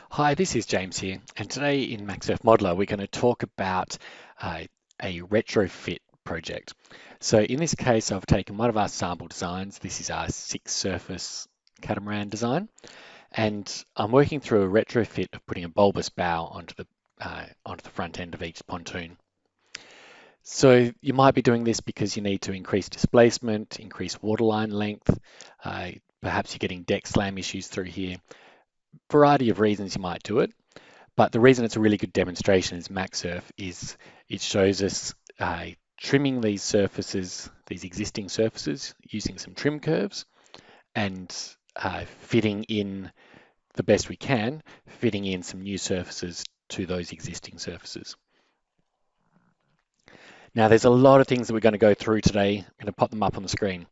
Hi, this is James here, and today in MAXSURF Modeler, we're going to talk about uh, a retrofit project. So in this case, I've taken one of our sample designs. This is our 6-surface catamaran design, and I'm working through a retrofit of putting a bulbous bow onto the front end of each pontoon. So you might be doing this because you need to increase displacement, increase waterline length. Perhaps you're getting deck slam issues through here. Variety of reasons you might do it. But the reason it's a really good demonstration is MAXSURF is it shows us trimming these surfaces, these existing surfaces, using some trim curves and fitting in the best we can, fitting in some new surfaces to those existing surfaces. Now, there's a lot of things that we're going to go through today. I'm going to pop them up on the screen.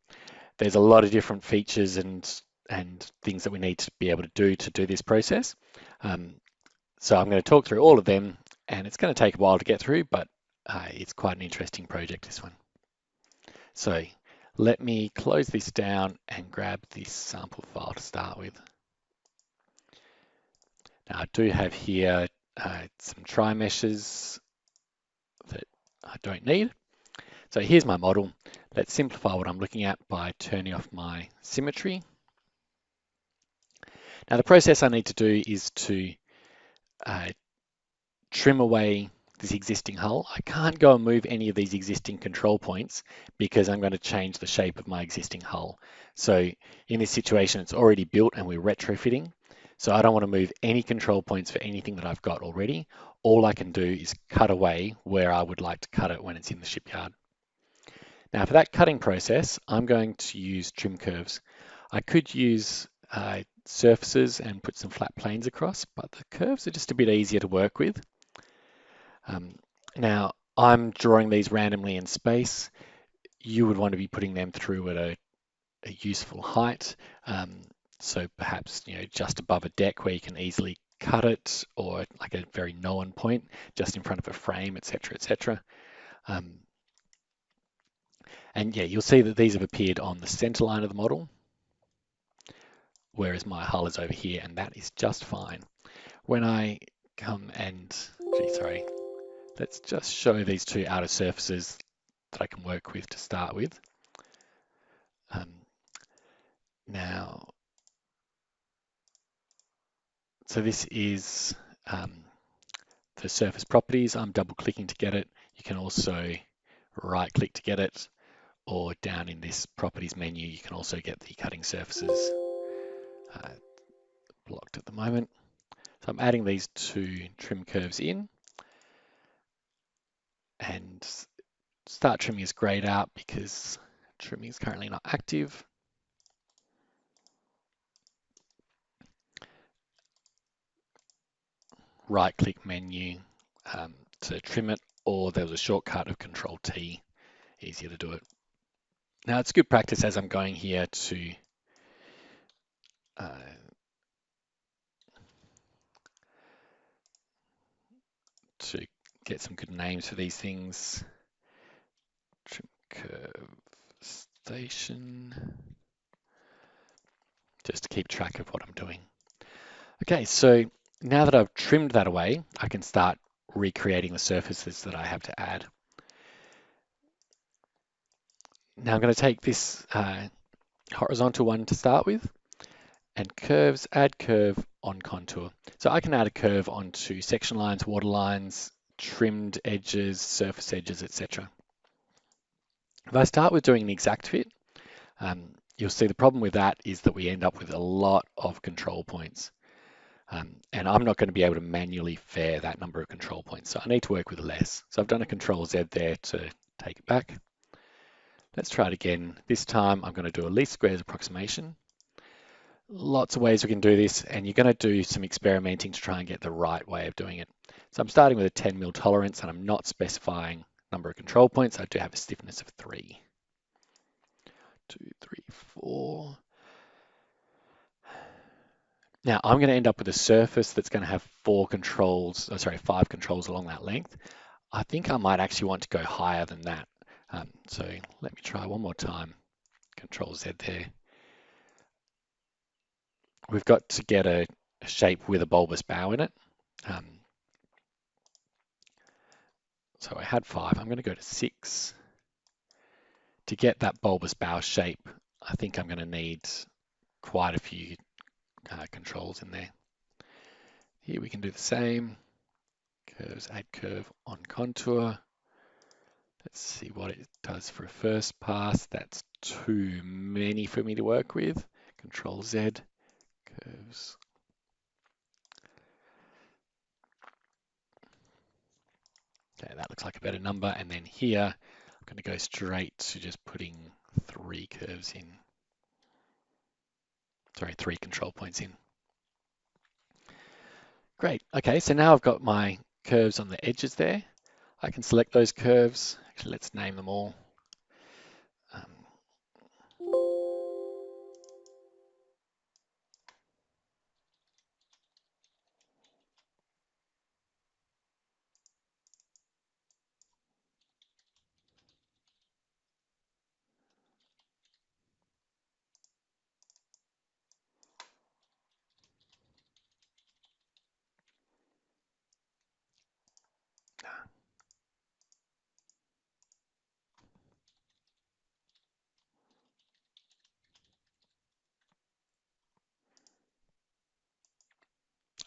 There's a lot of different features and things that we need to be able to do this process. So I'm going to talk through all of them, and it's going to take a while to get through, but it's quite an interesting project, this one. So let me close this down and grab this sample file to start with. Now I do have here some tri-meshes that I don't need. So here's my model. Let's simplify what I'm looking at by turning off my symmetry. Now the process I need to do is to trim away this existing hull. I can't go and move any of these existing control points because I'm going to change the shape of my existing hull. So in this situation, it's already built and we're retrofitting. So I don't want to move any control points for anything that I've got already. All I can do is cut away where I would like to cut it when it's in the shipyard. Now for that cutting process, I'm going to use trim curves. I could use surfaces and put some flat planes across, but the curves are just a bit easier to work with. Now, I'm drawing these randomly in space. You would want to be putting them through at a useful height. So perhaps, just above a deck where you can easily cut it, or like a very known point just in front of a frame, etc., etc. And yeah, you'll see that these have appeared on the center line of the model, whereas my hull is over here, and that is just fine. When I come and, sorry, let's just show these two outer surfaces that I can work with to start with. Now, so this is the surface properties. I'm double clicking to get it. You can also right click to get it, or down in this properties menu, you can also get the cutting surfaces blocked at the moment. So I'm adding these two trim curves in, and start trimming is grayed out because trimming is currently not active. Right click menu to trim it, or there was a shortcut of Control T, easier to do it. Now it's good practice as I'm going here to get some good names for these things. Trim curve station, just to keep track of what I'm doing. Okay, so now that I've trimmed that away, I can start recreating the surfaces that I have to add. Now I'm going to take this horizontal one to start with, and curves, add curve on contour. So I can add a curve onto section lines, water lines, trimmed edges, surface edges, etc. If I start with doing an exact fit, you'll see the problem with that is that we end up with a lot of control points. And I'm not going to be able to manually fair that number of control points. So I need to work with less. So I've done a Control Z there to take it back. Let's try it again. This time I'm going to do a least squares approximation. Lots of ways we can do this, and you're going to do some experimenting to try and get the right way of doing it. So I'm starting with a 10 mil tolerance, and I'm not specifying number of control points. I do have a stiffness of 3. 2, 3, 4. Now I'm going to end up with a surface that's going to have 5 controls along that length. I think I might actually want to go higher than that. So let me try one more time. Control Z there. We've got to get a a shape with a bulbous bow in it. Um, so I had 5. I'm going to go to 6. To get that bulbous bow shape, I think I'm going to need quite a few controls in there. Here we can do the same. Curves, add curve on contour. Let's see what it does for a first pass. That's too many for me to work with. Control Z, curves. Okay, that looks like a better number. And then here, I'm going to go straight to just putting 3 curves in. Sorry, 3 control points in. Great. Okay, so now I've got my curves on the edges there. I can select those curves. Actually, let's name them all.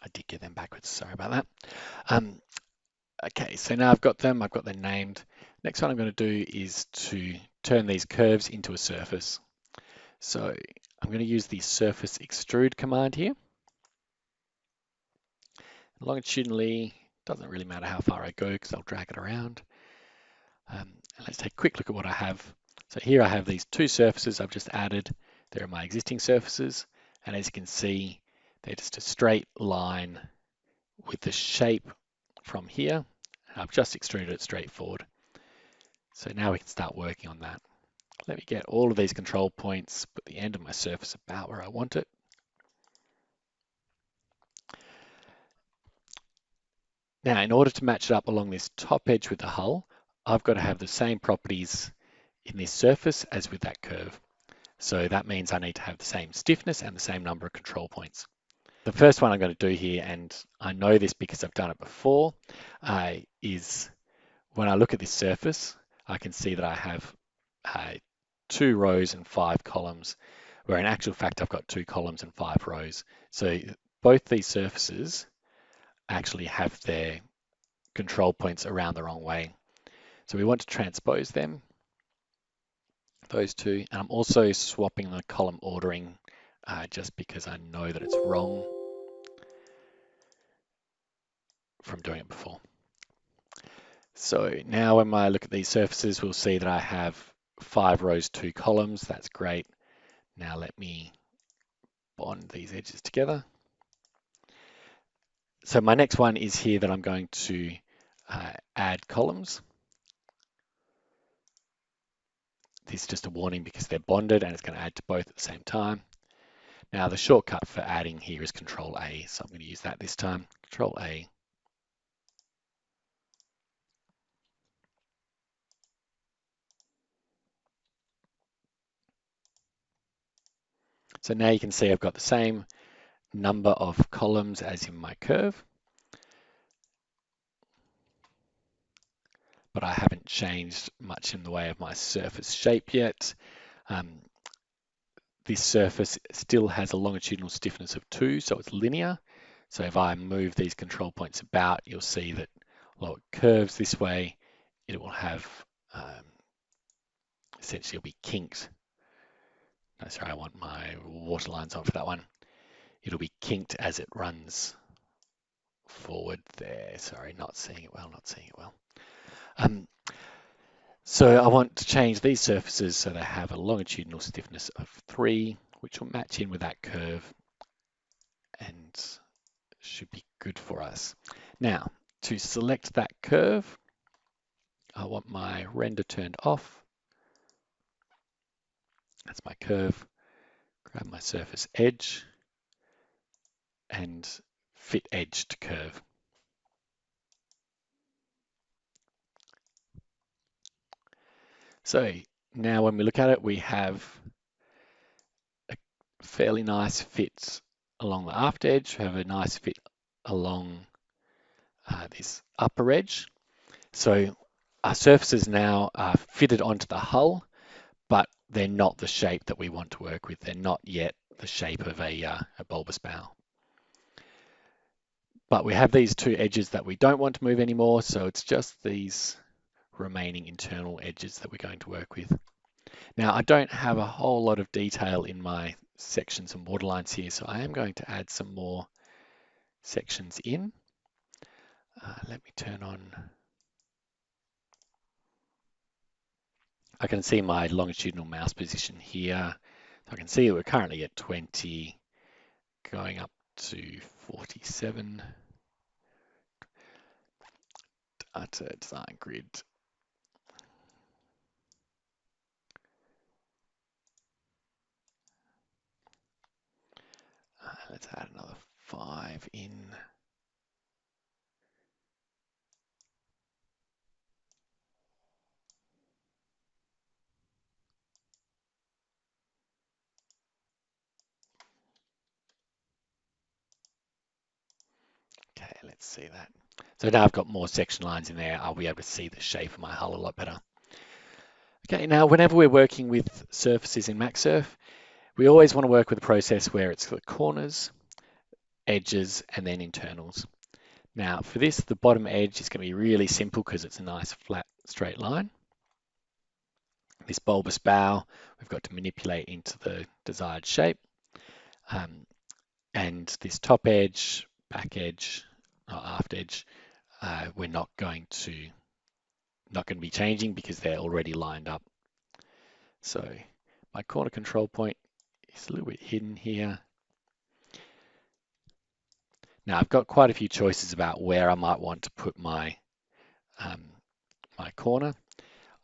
I did get them backwards, sorry about that. Okay, so now I've got them named. Next one I'm going to do is to turn these curves into a surface. So I'm going to use the surface extrude command here. Longitudinally, doesn't really matter how far I go because I'll drag it around. And let's take a quick look at what I have. So here I have these 2 surfaces I've just added. They're my existing surfaces. And as you can see, they're just a straight line with the shape from here. I've just extruded it straight forward. So now we can start working on that. Let me get all of these control points, put the end of my surface about where I want it. Now, in order to match it up along this top edge with the hull, I've got to have the same properties in this surface as with that curve. So that means I need to have the same stiffness and the same number of control points. The first one I'm going to do here, and I know this because I've done it before, is when I look at this surface, I can see that I have 2 rows and 5 columns, where in actual fact I've got 2 columns and 5 rows. So both these surfaces actually have their control points around the wrong way. So we want to transpose them, those 2, and I'm also swapping the column ordering just because I know that it's wrong from doing it before. So now when I look at these surfaces, we'll see that I have 5 rows, 2 columns. That's great. Now let me bond these edges together. So my next one is here that I'm going to add columns. This is just a warning because they're bonded and it's going to add to both at the same time. Now the shortcut for adding here is Control A, so I'm going to use that this time. Control A. So now you can see I've got the same number of columns as in my curve, but I haven't changed much in the way of my surface shape yet. This surface still has a longitudinal stiffness of 2, so it's linear. So if I move these control points about, you'll see that while it curves this way, it will have essentially it'll be kinked. No, sorry, I want my water lines on for that one. It'll be kinked as it runs forward there. Sorry, not seeing it well, not seeing it well. So I want to change these surfaces so they have a longitudinal stiffness of 3, which will match in with that curve and should be good for us. Now, to select that curve, I want my render turned off. That's my curve. Grab my surface edge and fit edge to curve. So now when we look at it, we have a fairly nice fit along the aft edge, have a nice fit along this upper edge. So our surfaces now are fitted onto the hull, but they're not the shape that we want to work with. They're not yet the shape of a bulbous bow. But we have these two edges that we don't want to move anymore, so it's just these remaining internal edges that we're going to work with. Now, I don't have a whole lot of detail in my sections and waterlines here, so I am going to add some more sections in. Let me turn on. I can see my longitudinal mouse position here. So I can see that we're currently at 20, going up to 47. Data design grid. Let's add another 5 in. Okay, let's see that. So now I've got more section lines in there. I'll be able to see the shape of my hull a lot better. Okay, now whenever we're working with surfaces in MAXSURF, we always want to work with a process where it's the corners, edges, and then internals. Now for this, the bottom edge is going to be really simple because it's a nice flat straight line. This bulbous bow, we've got to manipulate into the desired shape. And this top edge, back edge, or aft edge, we're not going to be changing because they're already lined up. So my corner control point is a little bit hidden here. Now I've got quite a few choices about where I might want to put my my corner.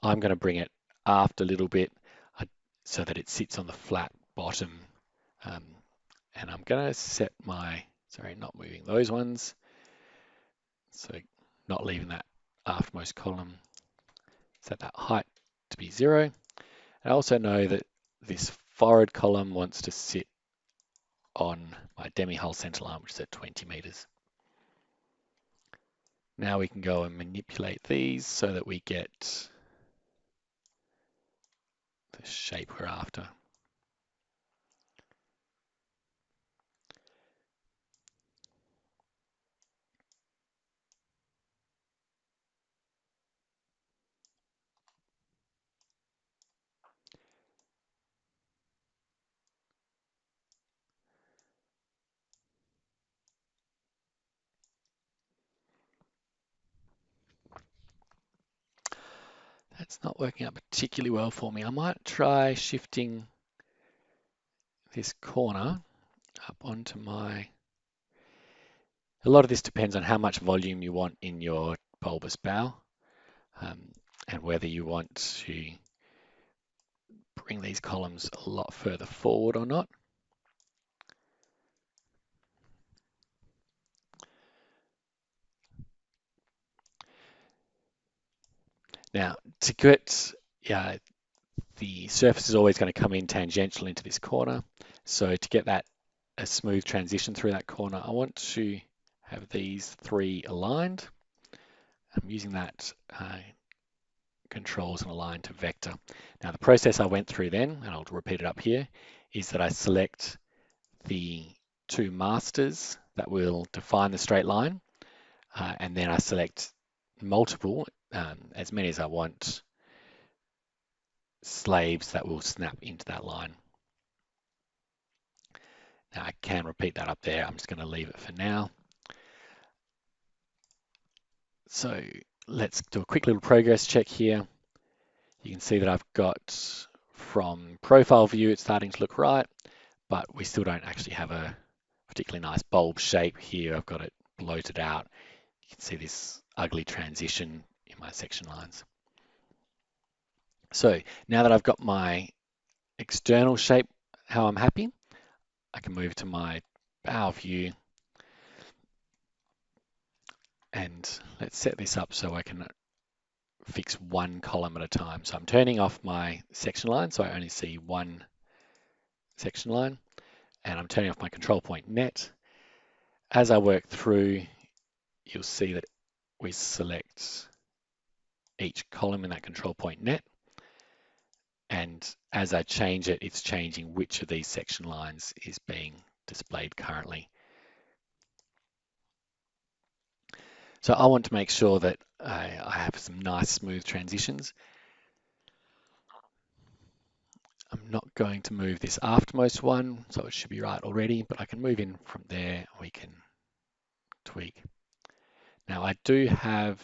I'm going to bring it aft a little bit so that it sits on the flat bottom. And I'm going to set my, sorry, not moving those ones. So not leaving that aftmost column. Set that height to be 0. I also know that this forward column wants to sit on my demi-hull centerline, which is at 20 meters. Now we can go and manipulate these so that we get the shape we're after. That's not working out particularly well for me. I might try shifting this corner up onto my... A lot of this depends on how much volume you want in your bulbous bow, and whether you want to bring these columns a lot further forward or not. Now, to get the surface is always going to come in tangential into this corner. So to get that a smooth transition through that corner, I want to have these 3 aligned. I'm using that controls and align to vector. Now the process I went through then, and I'll repeat it up here, is that I select the 2 masters that will define the straight line, and then I select multiple, as many as I want, slaves that will snap into that line. Now I can repeat that up there. I'm just going to leave it for now. So let's do a quick little progress check here. You can see that I've got, from profile view, it's starting to look right, but we still don't actually have a particularly nice bulb shape here. I've got it bloated out. You can see this ugly transition in my section lines. So now that I've got my external shape, how I'm happy, I can move to my bow view, and let's set this up so I can fix 1 column at a time. So I'm turning off my section line so I only see 1 section line, and I'm turning off my control point net. As I work through, you'll see that we select each column in that control point net. And as I change it, it's changing which of these section lines is being displayed currently. So I want to make sure that I have some nice smooth transitions. I'm not going to move this aftermost one, so it should be right already, but I can move in from there and we can tweak. Now I do have,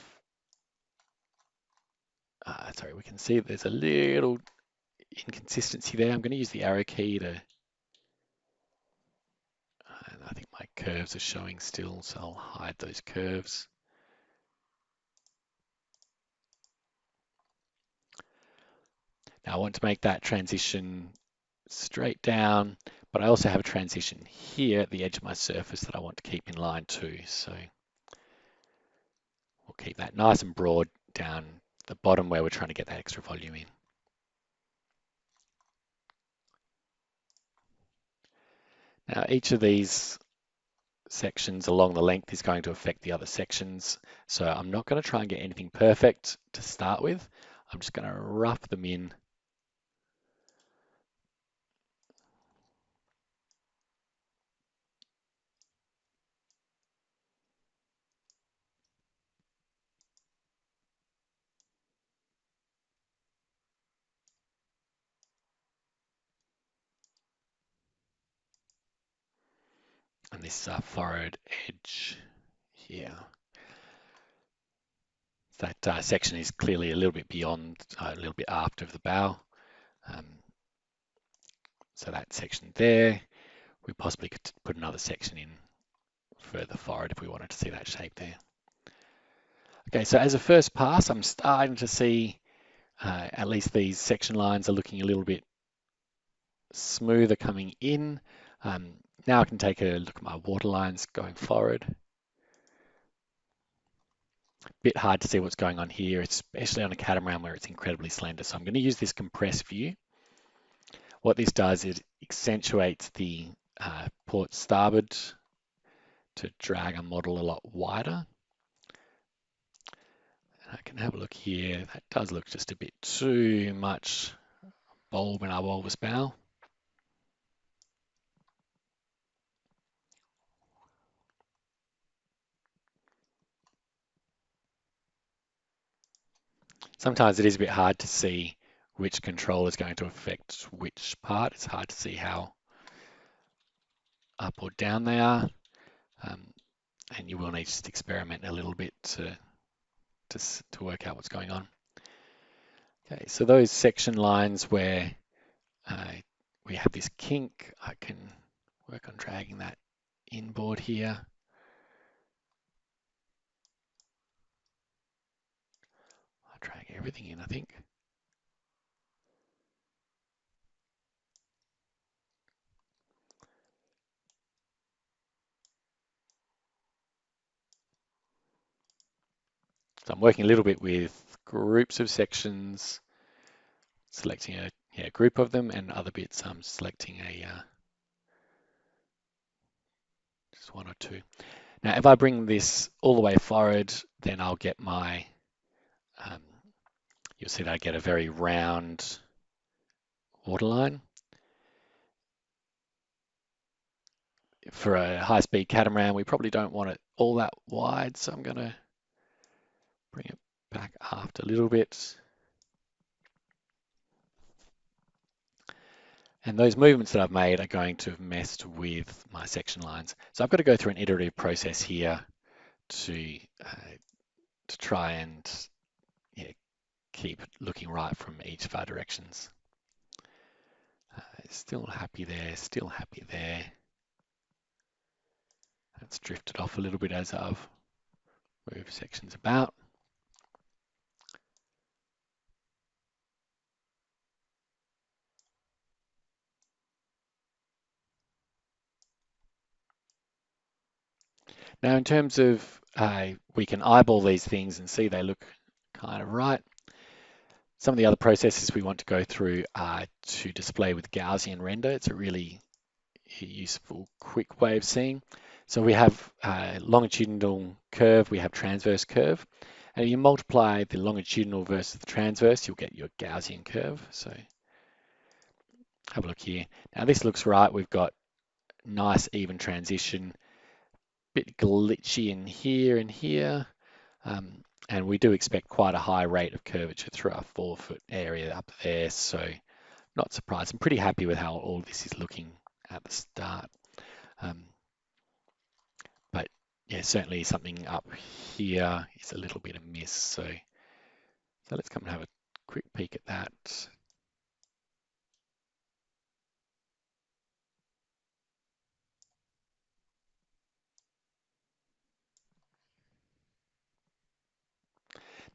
sorry, we can see that there's a little inconsistency there. I'm going to use the arrow key to, and I think my curves are showing still, so I'll hide those curves. Now I want to make that transition straight down, but I also have a transition here at the edge of my surface that I want to keep in line too. So we'll keep that nice and broad down the bottom where we're trying to get that extra volume in. Now each of these sections along the length is going to affect the other sections. So I'm not going to try and get anything perfect to start with. I'm just going to rough them in. And this furrowed edge here. That section is clearly a little bit beyond, a little bit aft of the bow. So that section there, we possibly could put another section in further forward if we wanted to see that shape there. Okay, so as a first pass, I'm starting to see at least these section lines are looking a little bit smoother coming in. Now I can take a look at my water lines going forward. Bit hard to see what's going on here, especially on a catamaran where it's incredibly slender. So I'm going to use this compress view. What this does is accentuates the port starboard to drag a model a lot wider. And I can have a look here. That does look just a bit too much bulb in our bulbous bow. Sometimes it is a bit hard to see which control is going to affect which part. It's hard to see how up or down they are. And you will need to just experiment a little bit to work out what's going on. Okay, so those section lines where we have this kink, I can work on dragging that inboard here. I'll drag everything in, I think. So I'm working a little bit with groups of sections, selecting a group of them, and other bits I'm selecting just one or two. Now, if I bring this all the way forward, then I'll get my, you'll see that I get a very round waterline. For a high-speed catamaran, we probably don't want it all that wide, so I'm going to bring it back aft a little bit. And those movements that I've made are going to have messed with my section lines. So I've got to go through an iterative process here to try and keep looking right from each of our directions. Still happy there, still happy there. It's drifted off a little bit as I've moved sections about. Now, in terms of, we can eyeball these things and see they look kind of right. Some of the other processes we want to go through are to display with Gaussian render. It's a really a useful quick way of seeing. So we have longitudinal curve, we have transverse curve. And if you multiply the longitudinal versus the transverse, you'll get your Gaussian curve. So have a look here. Now this looks right. We've got nice even transition, bit glitchy in here and here. And we do expect quite a high rate of curvature through our 4-foot area up there. So not surprised. I'm pretty happy with how all this is looking at the start. But yeah, certainly something up here is a little bit amiss. So let's come and have a quick peek at that.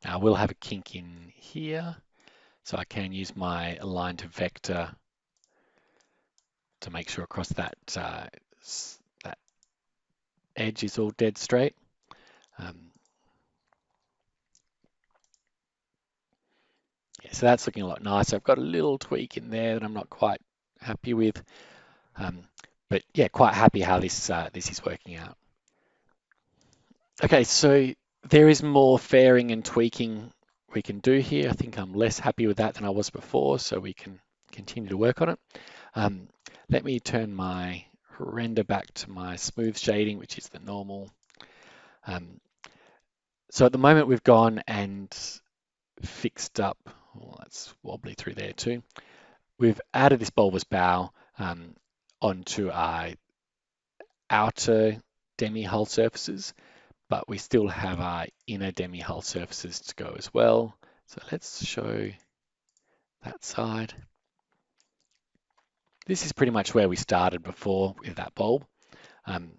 Now we'll have a kink in here. So I can use my align to vector to make sure across that that edge is all dead straight. Yeah, so that's looking a lot nicer. I've got a little tweak in there that I'm not quite happy with, but yeah, quite happy how this is working out. Okay, so there is more fairing and tweaking we can do here. I think I'm less happy with that than I was before, so we can continue to work on it. Let me turn my render back to my smooth shading, which is the normal. So at the moment we've gone and fixed up, well, that's wobbly through there too. We've added this bulbous bow onto our outer demi-hull surfaces, but we still have our inner demi-hull surfaces to go as well. So let's show that side. This is pretty much where we started before with that bulb. And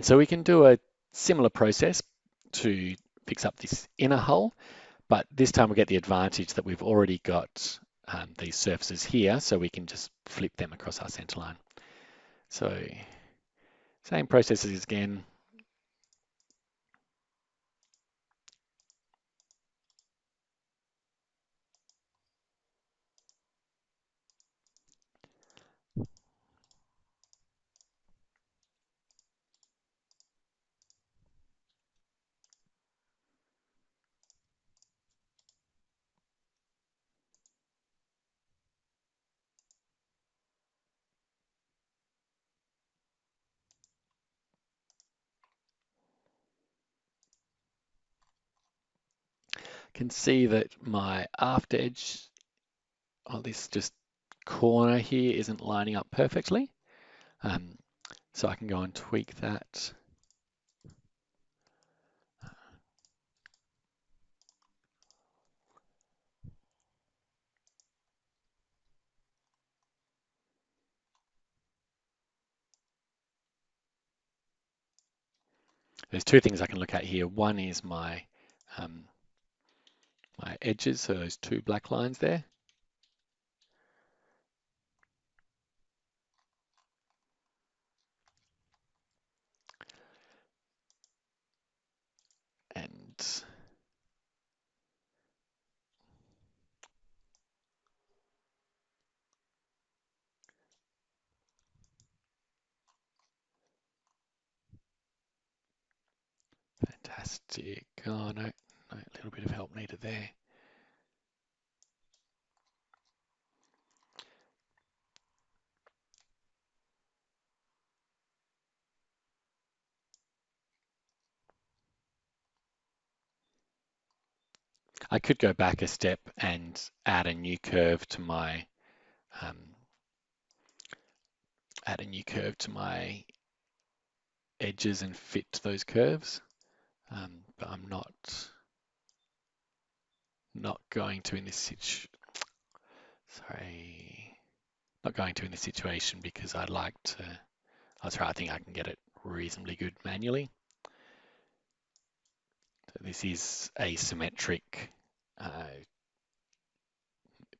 so we can do a similar process to fix up this inner hull, but this time we get the advantage that we've already got these surfaces here, so we can just flip them across our center line. So same processes again. Can see that my aft edge on this just corner here isn't lining up perfectly. So I can go and tweak that. There's two things I can look at here. One is my my edges, so those two black lines there. And fantastic. Oh no, a little bit of help needed there. I could go back a step and add a new curve to my edges and fit those curves, but I'm not going to in this situation because I'd like to. I think I can get it reasonably good manually. So this is asymmetric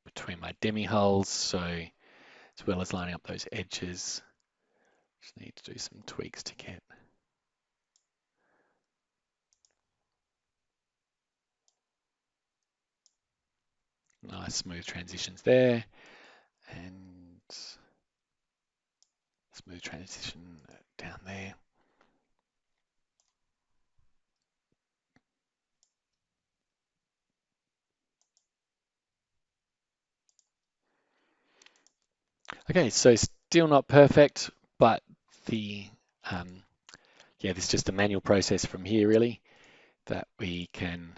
between my demi-hulls, so as well as lining up those edges, just need to do some tweaks to get nice smooth transitions there. And Smooth transition down there. Okay, so still not perfect, but the yeah, this is just a manual process from here really that we can.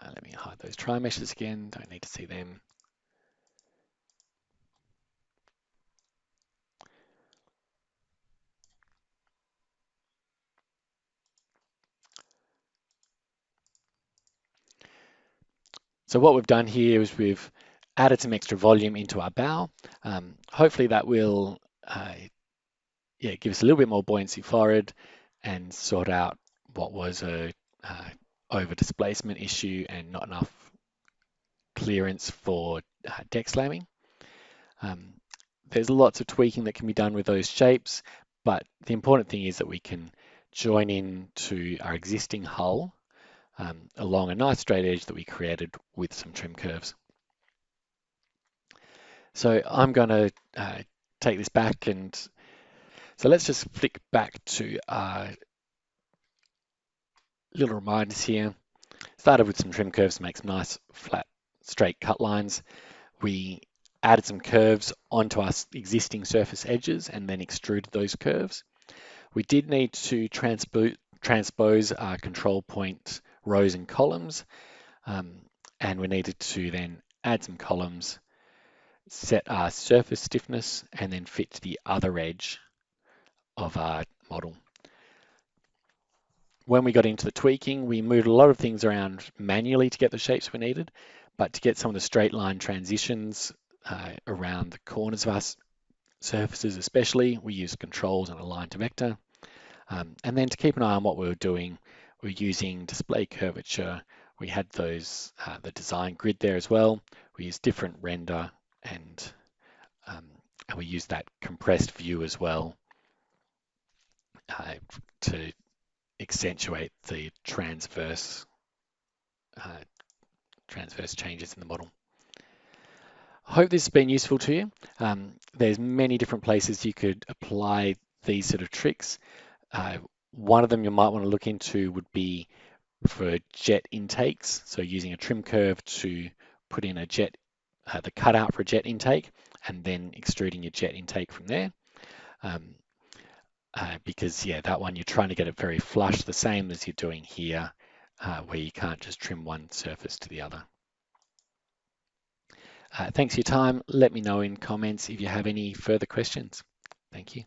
Let me hide those tri-meshes again. Don't need to see them. So what we've done here is we've added some extra volume into our bow. Hopefully that will yeah, give us a little bit more buoyancy forward and sort out what was a over displacement issue and not enough clearance for deck slamming. There's lots of tweaking that can be done with those shapes, but the important thing is that we can join in to our existing hull along a nice straight edge that we created with some trim curves. So I'm going to take this back, and so let's just flick back to our little reminders here. Started with some trim curves to make some nice flat straight cut lines. We added some curves onto our existing surface edges and then extruded those curves. We did need to transpose our control point rows and columns, and we needed to then add some columns, set our surface stiffness, and then fit to the other edge of our model. When we got into the tweaking, we moved a lot of things around manually to get the shapes we needed, but to get some of the straight line transitions around the corners of our surfaces especially, we used controls and align to vector. And then to keep an eye on what we were doing, we're using display curvature. We had those, the design grid there as well. We used different render and we used that compressed view as well to accentuate the transverse changes in the model. I hope this has been useful to you. There's many different places you could apply these sort of tricks. One of them you might want to look into would be for jet intakes. So using a trim curve to put in a jet, the cutout for a jet intake, and then extruding your jet intake from there. Because yeah, that one you're trying to get it very flush, the same as you're doing here, where you can't just trim one surface to the other. Thanks for your time. Let me know in comments if you have any further questions. Thank you.